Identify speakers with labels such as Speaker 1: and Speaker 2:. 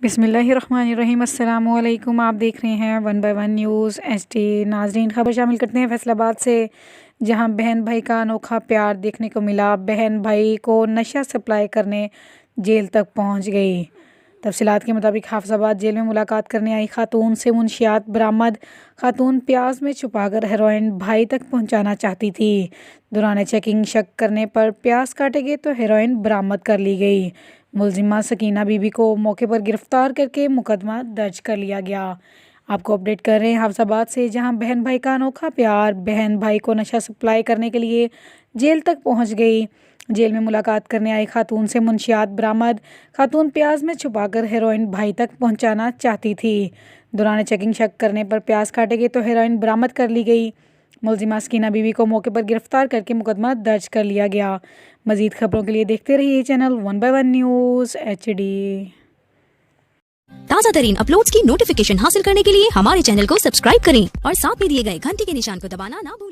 Speaker 1: बिस्मिल्लाहिर्रहमानिर्रहीम। अस्सलामुअलैकुम। आप देख रहे हैं one by one news HD. नाजरीन, खबर शामिल करते हैं फैसलाबाद से, जहां बहन भाई का अनोखा प्यार देखने को मिला। बहन भाई को नशा सप्लाई करने जेल तक पहुंच गई। तफसीलात के मुताबिक हाफिजाबाद जेल में मुलाकात करने आई खातून से मुनशियात बरामद। खातून प्याज में छुपाकर हेरोइन भाई तक पहुंचाना चाहती थी। दौरान चेकिंग शक करने पर प्याज काटे गए तो हेरोइन बरामद कर ली गई। मुलजिमा सकीना बीबी को मौके पर गिरफ्तार करके मुकदमा दर्ज कर लिया गया। आपको अपडेट कर रहे हैं हाफिजाबाद से, जहां बहन भाई का अनोखा प्यार बहन भाई को नशा सप्लाई करने के लिए जेल तक पहुंच गई। जेल में मुलाकात करने आई खातून से मुनशियात बरामद। खातून प्याज में छुपाकर हेरोइन भाई तक पहुंचाना चाहती थी। दौरान चेकिंग शक करने पर प्याज काटे गए तो हेरोइन बरामद कर ली गई। मुलजिमा सकीना बीबी को मौके पर गिरफ्तार करके मुकदमा दर्ज कर लिया गया। मजीद खबरों के लिए देखते रहिए channel one by one news HD.
Speaker 2: ताज़ा तरीन अपलोड्स की नोटिफिकेशन हासिल करने के लिए हमारे चैनल को सब्सक्राइब करें और साथ में दिए गए घंटी के निशान को दबाना ना भूलें।